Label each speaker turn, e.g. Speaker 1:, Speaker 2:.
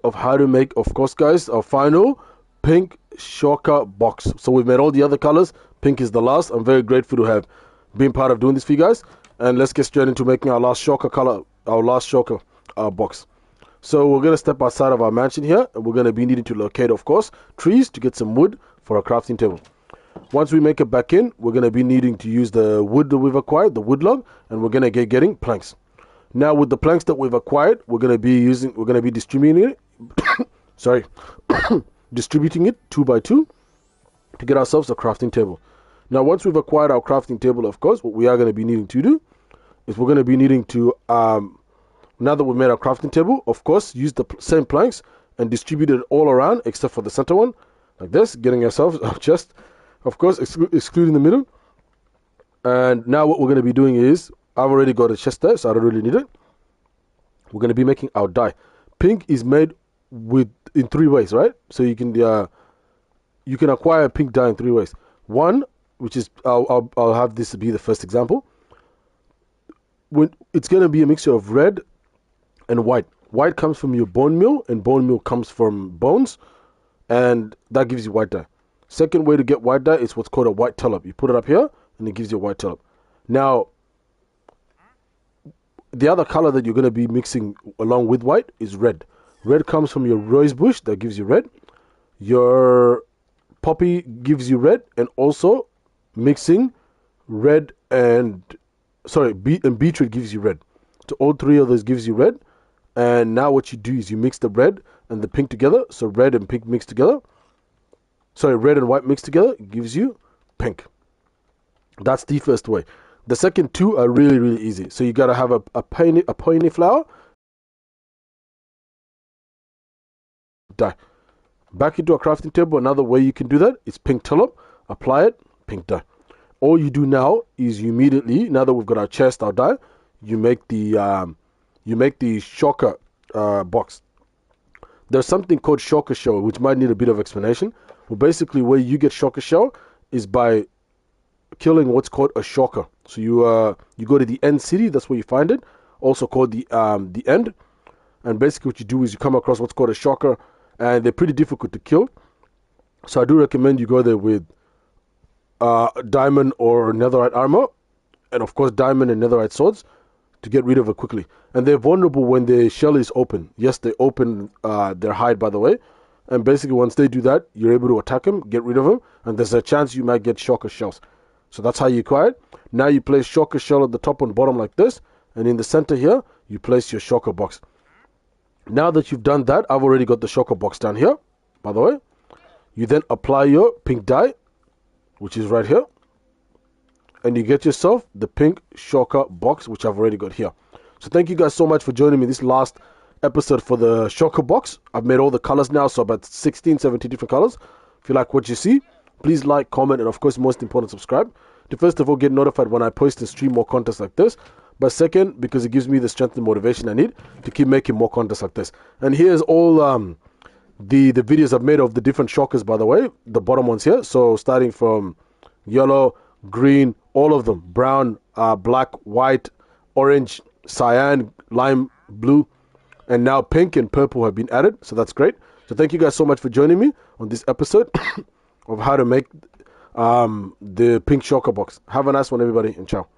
Speaker 1: of how to make, of course, guys, our final pink Shulker box. So we've made all the other colors. Pink is the last. I'm very grateful to have been part of doing this for you guys. And let's get straight into making our last Shulker color, our last Shulker box. So we're going to step outside of our mansion here, and we're going to be needing to locate, of course, trees to get some wood for our crafting table. Once we make it back in, we're going to be needing to use the wood that we've acquired, the wood log, and we're going to get getting planks. Now with the planks that we've acquired, we're going to be distributing it, sorry, distributing it 2 by 2 to get ourselves a crafting table. Now once we've acquired our crafting table, of course, what we are going to be needing to do is we're going to be needing to, now that we've made our crafting table, of course, use the same planks and distribute it all around except for the center one, like this, getting ourselves a chest, of course, excluding the middle. And now what we're going to be doing is, I've already got a chest there, so I don't really need it. We're going to be making our dye. Pink is made in 3 ways, right? So you can acquire pink dye in 3 ways. One, which is, I'll have this be the first example. When it's going to be a mixture of red and white. White comes from your bone meal, and bone meal comes from bones, and that gives you white dye. Second way to get white dye is what's called a white tellop. You put it up here, and it gives you a white tellop. Now, the other color that you're going to be mixing along with white is red. Red comes from your rose bush, that gives you red. Your poppy gives you red, and also mixing red and beetroot gives you red. So all 3 of those gives you red. And now what you do is you mix the red and the pink together. So red and pink mixed together. Sorry, red and white mixed together gives you pink. That's the first way. The second 2 are really, really easy. So you got to have a peony flower. Dye. Back into a crafting table. Another way you can do that is pink tellop. Apply it, pink dye. All you do now is you immediately, now that we've got our chest, our dye, you make the Shulker box. There's something called Shulker shell, which might need a bit of explanation. Well, basically, where you get Shulker shell is by killing what's called a Shulker. So you go to the end city, that's where you find it, also called the end. And basically, what you do is you come across what's called a Shulker, and they're pretty difficult to kill. So I do recommend you go there with diamond or netherite armor, and of course diamond and netherite swords to get rid of it quickly. And they're vulnerable when the shell is open. Yes, they open their hide, by the way, and basically once they do that, you're able to attack them, get rid of them, and there's a chance you might get Shulker shells. So that's how you acquire it. Now you place Shulker shell at the top and bottom like this, and in the center here you place your Shulker box. Now that you've done that, I've already got the Shulker box down here, by the way. You then apply your pink dye, which is right here, and you get yourself the pink Shulker box, which I've already got here. So thank you guys so much for joining me this last episode for the Shulker box. I've made all the colors now, so about 16, 17 different colors. If you like what you see, please like, comment, and of course, most important, subscribe to first of all get notified when I post and stream more content like this, but second, because it gives me the strength and motivation I need to keep making more content like this. And here's all the videos I've made of the different Shulkers, by the way, the bottom ones here. So starting from yellow, green, all of them, brown, black, white, orange, cyan, lime, blue, and now pink and purple have been added. So that's great. So thank you guys so much for joining me on this episode of how to make the pink Shulker box. Have a nice one, everybody, and ciao.